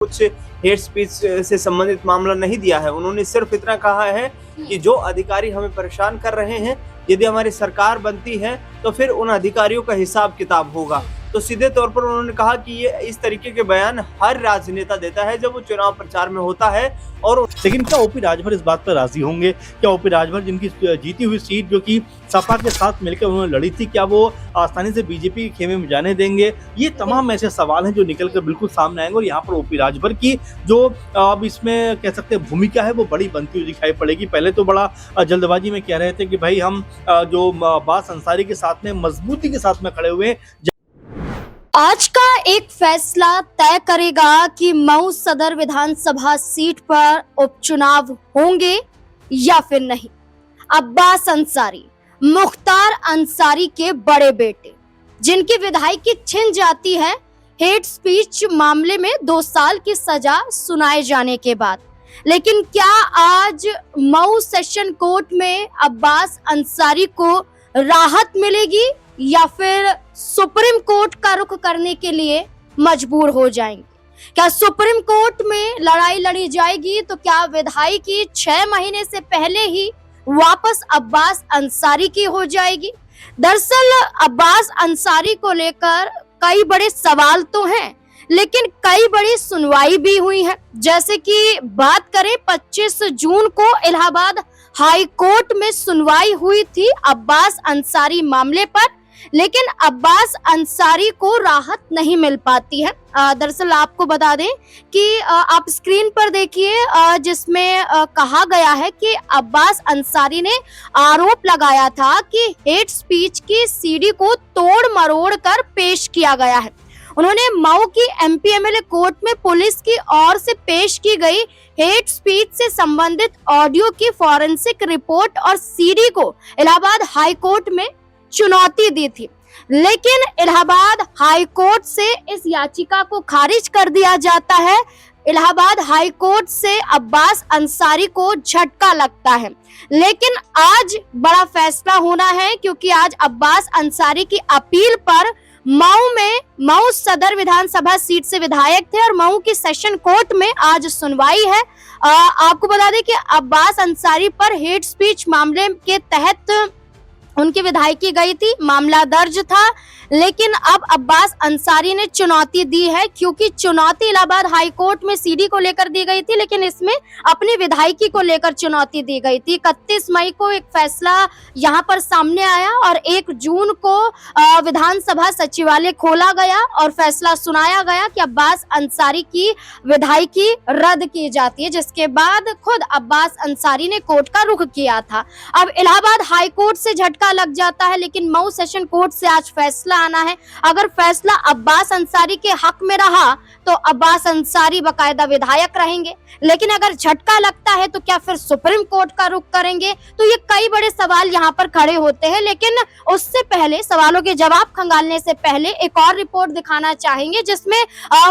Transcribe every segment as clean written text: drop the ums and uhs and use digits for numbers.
कुछ hate speech से संबंधित मामला नहीं दिया है। उन्होंने सिर्फ इतना कहा है कि जो अधिकारी हमें परेशान कर रहे हैं, यदि हमारी सरकार बनती है तो फिर उन अधिकारियों का हिसाब किताब होगा। तो सीधे तौर पर उन्होंने कहा कि ये इस तरीके के बयान हर राजनेता देता है जब वो चुनाव प्रचार में होता है। और लेकिन क्या ओपी राजभर इस बात पर राजी होंगे? क्या ओपी राजभर जिनकी जीती हुई सीट जो कि सपा के साथ मिलकर उन्होंने लड़ी थी, क्या वो आसानी से बीजेपी के खेमे में जाने देंगे? ये तमाम ऐसे सवाल हैं जो निकलकर बिल्कुल सामने आएंगे और यहाँ पर ओपी राजभर की जो अब इसमें कह सकते हैं भूमिका है वो बड़ी बनती हुई दिखाई पड़ेगी। पहले तो बड़ा जल्दबाजी में कह रहे थे कि भाई हम जो अब्बास अंसारी के साथ में मजबूती के साथ में खड़े हुए। आज का एक फैसला तय करेगा कि मऊ सदर विधानसभा सीट पर उपचुनाव होंगे या फिर नहीं। अब्बास अंसारी, मुख्तार अंसारी के बड़े बेटे, जिनकी विधायकी छिन जाती है हेट स्पीच मामले में 2 साल की सजा सुनाए जाने के बाद। लेकिन क्या आज मऊ सेशन कोर्ट में अब्बास अंसारी को राहत मिलेगी या फिर सुप्रीम कोर्ट का रुख करने के लिए मजबूर हो जाएंगे? क्या सुप्रीम कोर्ट में लड़ाई लड़ी जाएगी तो क्या विधायकी 6 महीने से पहले ही वापस अब्बास अंसारी की हो जाएगी? दरअसल अब्बास अंसारी को लेकर कई बड़े सवाल तो हैं, लेकिन कई बड़ी सुनवाई भी हुई है। जैसे कि बात करें 25 जून को इलाहाबाद हाई कोर्ट में सुनवाई हुई थी अब्बास अंसारी मामले पर, लेकिन अब्बास अंसारी को राहत नहीं मिल पाती है। दरअसल आपको बता दें कि आप स्क्रीन पर देखिए जिसमें कहा गया है कि अब्बास अंसारी ने आरोप लगाया था कि हेट स्पीच की सीडी को तोड़ मरोड़ कर पेश किया गया है। उन्होंने मऊ की एमपी एमएलए कोर्ट में पुलिस की ओर से पेश की गई हेट स्पीच से संबंधित ऑडियो की फॉरेंसिक रिपोर्ट और सीडी को इलाहाबाद हाई कोर्ट में चुनौती दी थी, लेकिन इलाहाबाद हाई कोर्ट से इस याचिका को खारिज कर दिया जाता है। इलाहाबाद हाई कोर्ट से अब्बास अंसारी को झटका लगता है, लेकिन आज बड़ा फैसला होना है क्योंकि आज अब्बास अंसारी की अपील पर मऊ सदर विधानसभा सीट से विधायक थे और मऊ की सेशन कोर्ट में आज सुनवाई है। आपको बता दें कि अब्बास अंसारी पर हेट स्पीच मामले के तहत उनकी विधायकी गई थी, मामला दर्ज था, लेकिन अब अब्बास अंसारी ने चुनौती दी है क्योंकि चुनौती इलाहाबाद हाई कोर्ट में सीडी को लेकर दी गई थी, लेकिन इसमें अपनी विधायकी को लेकर चुनौती दी गई थी। 31 मई को एक फैसला यहां पर सामने आया और 1 जून को विधानसभा सचिवालय खोला गया और फैसला सुनाया गया कि अब्बास अंसारी की विधायकी रद्द की जाती है, जिसके बाद खुद अब्बास अंसारी ने कोर्ट का रुख किया था। अब इलाहाबाद हाई कोर्ट से झटका लग जाता है, लेकिन मऊ सेशन कोर्ट से आज फैसला आना है। अगर फैसला अब्बास अंसारी के हक में रहा तो अब्बास अंसारी बकायदा विधायक रहेंगे, लेकिन अगर झटका लगता है तो क्या फिर सुप्रीम कोर्ट का रुख करेंगे? तो ये कई बड़े सवाल यहाँ पर खड़े होते हैं, लेकिन उससे पहले सवालों के जवाब खंगालने से पहले एक और रिपोर्ट दिखाना चाहेंगे जिसमें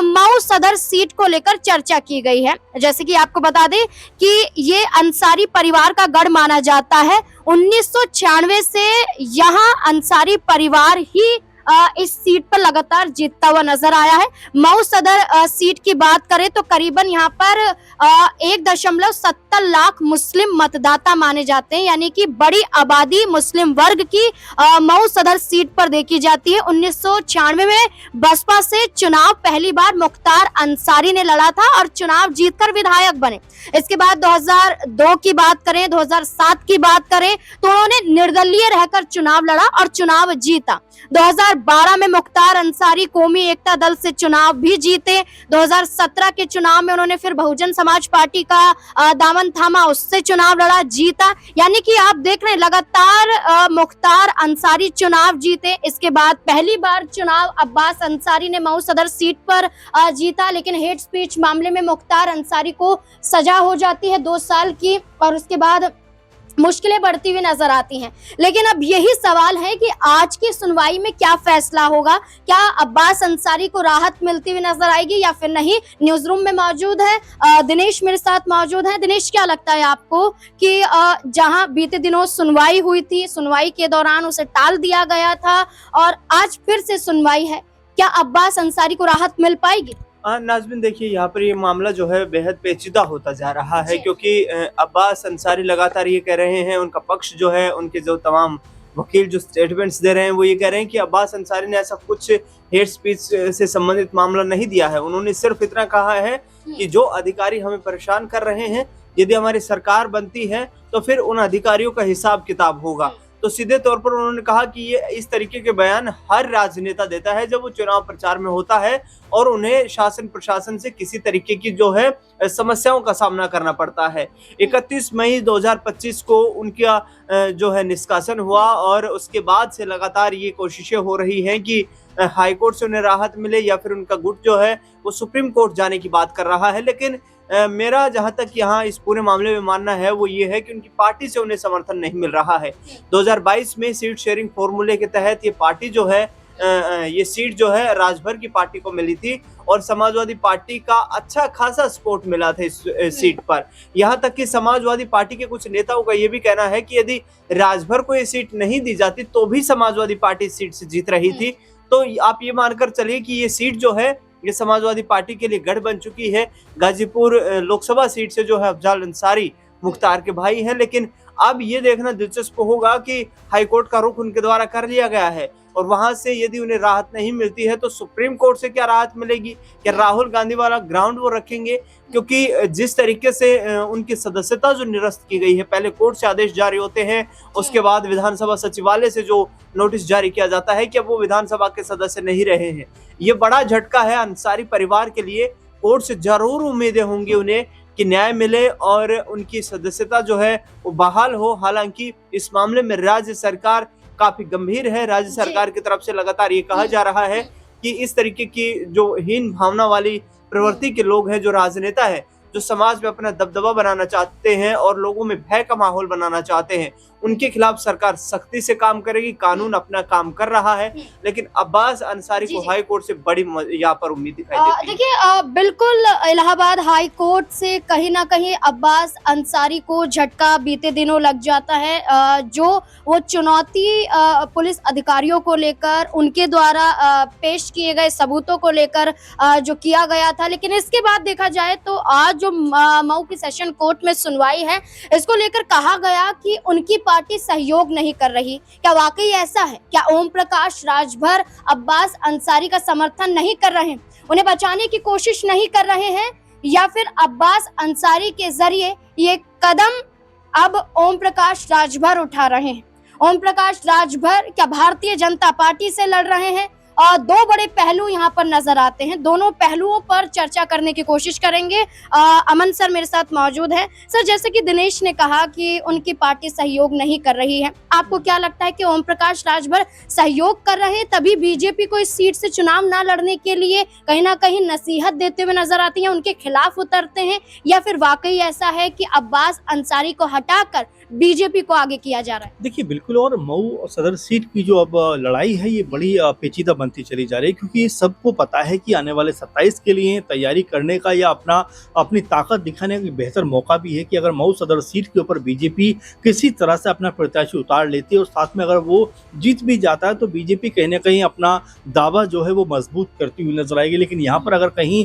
मऊ सदर सीट को लेकर चर्चा की गई है। जैसे कि आपको बता दें कि ये अंसारी परिवार का गढ़ माना जाता है। 1996 से यहाँ अंसारी परिवार ही इस सीट पर लगातार जीतता हुआ नजर आया है। मऊ सदर सीट की बात करें तो करीबन यहाँ पर 1.70 लाख मुस्लिम मतदाता माने जाते हैं, यानी कि बड़ी आबादी मुस्लिम वर्ग की मऊ सदर सीट पर देखी जाती है। 1996 में बसपा से चुनाव पहली बार मुख्तार अंसारी ने लड़ा था और चुनाव जीतकर विधायक बने। इसके बाद 2002 की बात करें, 2007 की बात करें तो उन्होंने निर्दलीय रहकर चुनाव लड़ा और चुनाव जीता। 2012 में मुख्तार अंसारी कौमी एकता दल से चुनाव भी जीते। 2017 के चुनाव में उन्होंने फिर बहुजन समाज पार्टी का दामन थामा, उससे चुनाव लड़ा, जीता। यानी कि आप देख रहे हैं लगातार मुख्तार अंसारी चुनाव जीते। इसके बाद पहली बार चुनाव अब्बास अंसारी ने मऊ सदर सीट पर जीता, लेकिन हेट स्पीच मामले में मुख्तार अंसारी को सजा हो जाती है 2 साल की और उसके बाद मुश्किलें बढ़ती हुई नजर आती हैं। लेकिन अब यही सवाल है कि आज की सुनवाई में क्या फैसला होगा? क्या अब्बास अंसारी को राहत मिलती हुई नजर आएगी या फिर नहीं? न्यूज रूम में मौजूद है दिनेश, मेरे साथ मौजूद है। दिनेश, क्या लगता है आपको कि जहां बीते दिनों सुनवाई हुई थी, सुनवाई के दौरान उसे टाल दिया गया था और आज फिर से सुनवाई है, क्या अब्बास अंसारी को राहत मिल पाएगी? नाज़मीन देखिए, यहाँ पर ये मामला जो है बेहद पेचीदा होता जा रहा है, जी। क्योंकि अब्बास अंसारी लगातार ये कह रहे हैं, उनका पक्ष जो है, उनके जो तमाम वकील जो स्टेटमेंट्स दे रहे हैं वो ये कह रहे हैं कि अब्बास अंसारी ने ऐसा कुछ हेट स्पीच से संबंधित मामला नहीं दिया है। उन्होंने सिर्फ इतना कहा है कि जो अधिकारी हमें परेशान कर रहे हैं, यदि हमारी सरकार बनती है तो फिर उन अधिकारियों का हिसाब किताब होगा। तो सीधे तौर पर उन्होंने कहा कि ये इस तरीके के बयान हर राजनेता देता है जब वो चुनाव प्रचार में होता है और उन्हें शासन प्रशासन से किसी तरीके की जो है समस्याओं का सामना करना पड़ता है। 31 मई 2025 को उनका जो है निष्कासन हुआ और उसके बाद से लगातार ये कोशिशें हो रही हैं कि हाई कोर्ट से उन्हें राहत मिले या फिर उनका गुट जो है वो सुप्रीम कोर्ट जाने की बात कर रहा है। लेकिन मेरा जहां तक यहाँ इस पूरे मामले में मानना है वो ये है कि उनकी पार्टी से उन्हें समर्थन नहीं मिल रहा है। 2022 में सीट शेयरिंग फॉर्मूले के तहत ये पार्टी जो है ये सीट जो है राजभर की पार्टी को मिली थी और समाजवादी पार्टी का अच्छा खासा सपोर्ट मिला था इस सीट पर। यहाँ तक कि समाजवादी पार्टी के कुछ नेताओं का ये भी कहना है कि यदि राजभर को ये सीट नहीं दी जाती तो भी समाजवादी पार्टी इस सीट से जीत रही थी। तो आप ये मानकर चलिए कि ये सीट जो है ये समाजवादी पार्टी के लिए गढ़ बन चुकी है। गाजीपुर लोकसभा सीट से जो है अफजाल अंसारी मुख्तार के भाई हैं, लेकिन अब ये देखना दिलचस्प होगा कि हाईकोर्ट का रुख उनके द्वारा कर लिया गया है और वहां से यदि उन्हें राहत नहीं मिलती है तो सुप्रीम कोर्ट से क्या राहत मिलेगी? क्या राहुल गांधी वाला ग्राउंड वो रखेंगे? क्योंकि जिस तरीके से उनकी सदस्यता जो निरस्त की गई है, पहले कोर्ट से आदेश जारी होते हैं, उसके बाद विधानसभा सचिवालय से जो नोटिस जारी किया जाता है कि अब वो विधानसभा के सदस्य नहीं रहे हैं। ये बड़ा झटका है अंसारी परिवार के लिए। कोर्ट से जरूर उम्मीदें होंगी उन्हें कि न्याय मिले और उनकी सदस्यता जो है वो बहाल हो। हालांकि इस मामले में राज्य सरकार काफी गंभीर है। राज्य सरकार की तरफ से लगातार ये कहा जा रहा है कि इस तरीके की जो हीन भावना वाली प्रवृत्ति के लोग हैं, जो राजनेता है, जो समाज में अपना दबदबा बनाना चाहते हैं और लोगों में भय का माहौल बनाना चाहते हैं, उनके खिलाफ सरकार सख्ती से काम करेगी। कानून अपना काम कर रहा है, लेकिन अब्बास अंसारी को हाई कोर्ट से बड़ी यहाँ पर उम्मीद दिखाई देती है। देखिए बिल्कुल इलाहाबाद हाई कोर्ट से कहीं ना कहीं अब्बास अंसारी को झटका बीते दिनों लग जाता है। जो वो चुनौती पुलिस अधिकारियों को लेकर उनके द्वारा पेश किए गए सबूतों को लेकर जो किया गया था, लेकिन इसके बाद देखा जाए तो आज जो मऊ की सेशन कोर्ट में सुनवाई है, इसको लेकर कहा गया कि उनकी पार्टी सहयोग नहीं कर रही। क्या वाकई ऐसा है? क्या ओम प्रकाश राजभर अब्बास अंसारी का समर्थन नहीं कर रहे हैं, उन्हें बचाने की कोशिश नहीं कर रहे हैं, या फिर अब्बास अंसारी के जरिए ये कदम अब ओम प्रकाश राजभर उठा रहे हैं? ओम प्रकाश राजभर क्या भारतीय जनता पार्टी से लड़ रहे हैं? और दो बड़े पहलू यहाँ पर नजर आते हैं। दोनों पहलुओं पर चर्चा करने की कोशिश करेंगे। अमन सर मेरे साथ मौजूद हैं। सर, जैसे कि दिनेश ने कहा कि उनकी पार्टी सहयोग नहीं कर रही है, आपको क्या लगता है कि ओम प्रकाश राजभर सहयोग कर रहे हैं तभी बीजेपी को इस सीट से चुनाव ना लड़ने के लिए कहीं ना कहीं नसीहत देते हुए नजर आती है, उनके खिलाफ उतरते हैं, या फिर वाकई ऐसा है कि अब्बास अंसारी को हटाकर बीजेपी को आगे किया जा रहा है? देखिए बिल्कुल, और मऊ सदर सीट की जो अब लड़ाई है ये बड़ी पेचीदा बनती चली जा रही है, क्योंकि सबको पता है कि आने वाले 27 के लिए तैयारी करने का या अपनी ताकत दिखाने का बेहतर मौका भी है कि अगर मऊ सदर सीट के ऊपर बीजेपी किसी तरह से अपना प्रत्याशी उतार लेती है और साथ में अगर वो जीत भी जाता है तो बीजेपी कहीं ना कहीं अपना दावा जो है वो मजबूत करती हुई नजर आएगी। लेकिन यहाँ पर अगर कहीं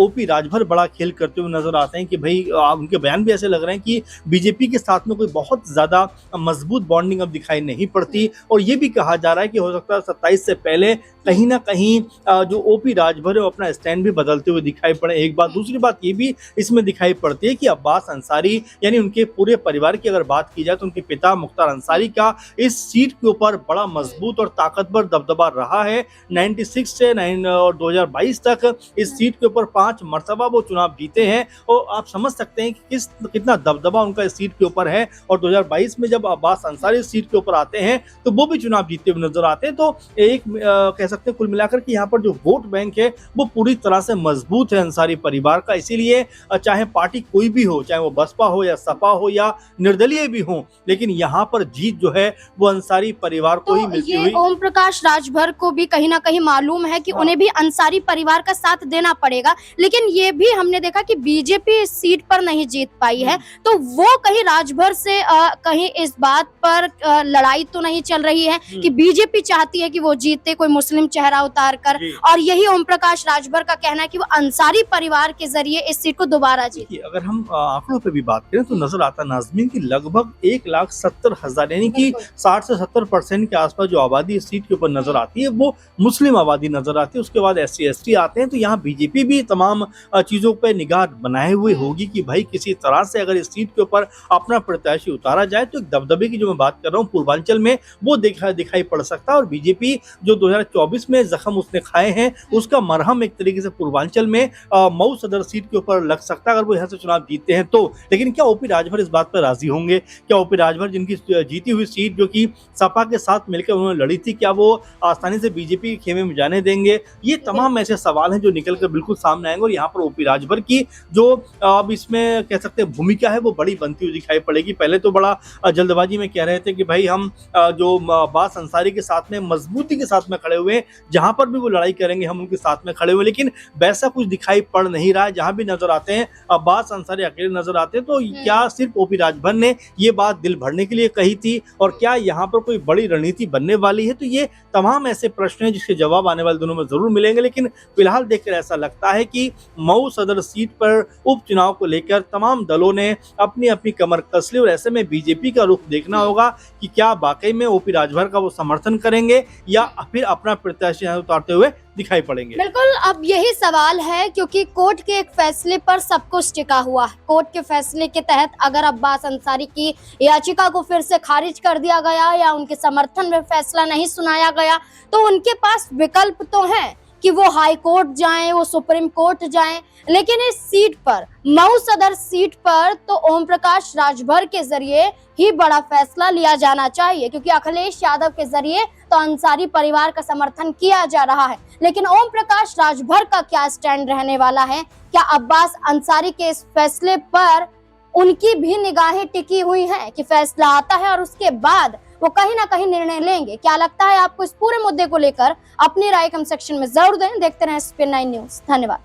ओपी राजभर बड़ा खेल करते हुए नजर आते हैं कि भाई उनके बयान भी ऐसे लग रहे हैं कि बीजेपी के साथ में कोई बहुत ज्यादा मजबूत बॉन्डिंग अब दिखाई नहीं पड़ती, और ये भी कहा जा रहा है कि हो सकता है 27 से पहले कहीं ना कहीं जो ओपी राजभर है वो अपना स्टैंड भी बदलते हुए दिखाई पड़े। एक बात, दूसरी बात ये भी इसमें दिखाई पड़ती है कि अब्बास अंसारी यानी उनके पूरे परिवार की अगर बात की जाए तो उनके पिता मुख्तार अंसारी का इस सीट के ऊपर बड़ा मजबूत और ताकतवर दबदबा रहा है। 96 से 2022 तक इस सीट के ऊपर 5 मरतबा वो चुनाव जीते हैं, और आप समझ सकते हैं कि कितना दबदबा उनका इस सीट के ऊपर है। और 2022 में जब अब्बास अंसारी इस सीट के ऊपर आते हैं तो वो भी चुनाव जीतते हुए नजर आते हैं। तो एक कह सकते हैं कुल मिलाकर कि यहाँ पर जो वोट बैंक है वो पूरी तरह से मजबूत है अंसारी परिवार का। इसीलिए चाहे पार्टी कोई भी हो, चाहे वो बसपा हो या सपा हो या निर्दलीय भी हो, लेकिन यहाँ पर जीत जो है वो अंसारी परिवार को ही मिलती हुई। ओम प्रकाश राजभर को भी कहीं ना कहीं मालूम है कि उन्हें भी अंसारी परिवार का साथ देना पड़ेगा, लेकिन ये भी हमने देखा कि बीजेपी इस सीट पर नहीं जीत पाई है, तो वो कहीं राजभर से कहीं इस बात पर लड़ाई तो नहीं चल रही है कि बीजेपी चाहती है कि वो जीते, कोई मुस्लिम मुस्लिम चेहरा उतार कर, जी। और यही ओम प्रकाश राजभर का कहना है कि वो अंसारी परिवार के जरिए इस सीट को दोबारा जीत। देखिए, अगर हम आंकड़ों पे भी बात करें तो नजर आता नाज़मीन की लगभग 1,70,000 यानी कि 60 से 70% के आसपास जो आबादी इस सीट के ऊपर नजर आती है वो मुस्लिम आबादी नजर आती है। उसके बाद SC ST आते हैं। तो यहाँ बीजेपी भी तमाम चीजों पे निगाह बनाए हुए होगी कि भाई किसी तरह से अगर इस सीट के ऊपर अपना प्रत्याशी उतारा जाए तो एक दबदबे की जो मैं बात कर रहा हूँ पूर्वांचल में वो दिखाई पड़ सकता है। और बीजेपी जो 2024 में जख्म उसने खाए हैं उसका मरहम एक तरीके से पूर्वांचल में मऊ सदर सीट के ऊपर लग सकता है अगर वो यहाँ से चुनाव जीतते हैं तो। लेकिन क्या ओपी राजभर इस बात पर राजी होंगे? क्या ओपी राजभर जिनकी जीती हुई सीट जो कि सपा के साथ मिलकर उन्होंने लड़ी थी, क्या वो आसानी से बीजेपी के खेमे में जाने देंगे? ये तमाम ऐसे सवाल हैं जो निकल कर बिल्कुल सामने आएंगे। और यहाँ पर ओपी राजभर की जो अब इसमें कह सकते हैं भूमिका है वो बड़ी बनती हुई दिखाई पड़ेगी। पहले तो बड़ा जल्दबाजी में कह रहे थे कि भाई हम जो अब्बास अंसारी के साथ में मजबूती के साथ में खड़े हुए हैं, जहां पर भी वो लड़ाई करेंगे हम उनके साथ में खड़े हुए, लेकिन वैसा कुछ दिखाई पड़ नहीं रहा है। जहां भी नजर आते हैं अब्बास अंसारी अकेले नजर आते हैं। तो क्या सिर्फ ओपी राजभर ने ये बात दिल भरने के लिए कही थी और क्या यहाँ पर कोई बड़ी रणनीति बनने वाली है? तो ये तमाम ऐसे प्रश्न हैं जिसके जवाब आने वाले दिनों में जरूर मिलेंगे। लेकिन फिलहाल देखकर ऐसा लगता है कि मऊ सदर सीट पर उपचुनाव को लेकर तमाम दलों ने अपनी अपनी कमर कस ली और ऐसे में बीजेपी का रुख देखना होगा कि क्या वाकई में ओपी राजभर का वो समर्थन करेंगे या फिर अपना प्रत्याशी उतारते हुए दिखाई पड़ेंगे। बिल्कुल, अब यही सवाल है क्योंकि कोर्ट के एक फैसले पर सब कुछ टिका हुआ है। कोर्ट के फैसले के तहत अगर अब्बास अंसारी की याचिका को फिर से खारिज कर दिया गया या उनके समर्थन में फैसला नहीं सुनाया गया तो उनके पास विकल्प तो है कि वो हाई कोर्ट जाएं, वो सुप्रीम कोर्ट जाएं। लेकिन इस सीट पर, मऊ सदर सीट पर, तो ओम प्रकाश राजभर के जरिए ही बड़ा फैसला लिया जाना चाहिए क्योंकि अखिलेश यादव के जरिए तो अंसारी परिवार का समर्थन किया जा रहा है। लेकिन ओम प्रकाश राजभर का क्या स्टैंड रहने वाला है? क्या अब्बास अंसारी के इस फैसले पर उनकी भी निगाहें टिकी हुई हैं कि फैसला आता है और उसके बाद वो कहीं ना कहीं निर्णय लेंगे? क्या लगता है आपको इस पूरे मुद्दे को लेकर? अपनी राय कमेंट सेक्शन में जरूर दें। देखते रहें SPN9 न्यूज़। धन्यवाद।